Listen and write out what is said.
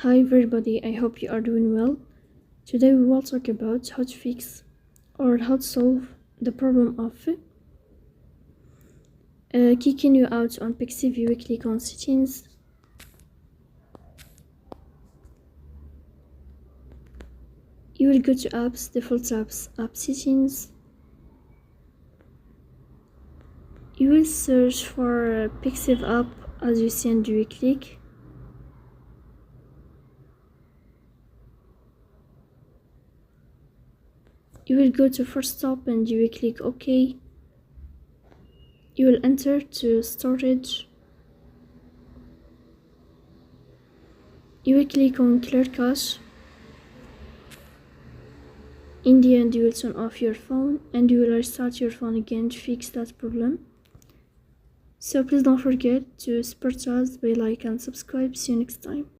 Hi everybody, I hope you are doing well. Today we will talk about how to fix or how to solve the problem of kicking you out on Pixiv. You will click on settings. You will go to apps, default apps, app settings. You will search for Pixiv app as you see and you will click. You will go to first stop and you will click OK. You will enter to storage. You will click on clear cache. In the end, you will turn off your phone and you will restart your phone again to fix that problem. So please don't forget to support us by like and subscribe. See you next time.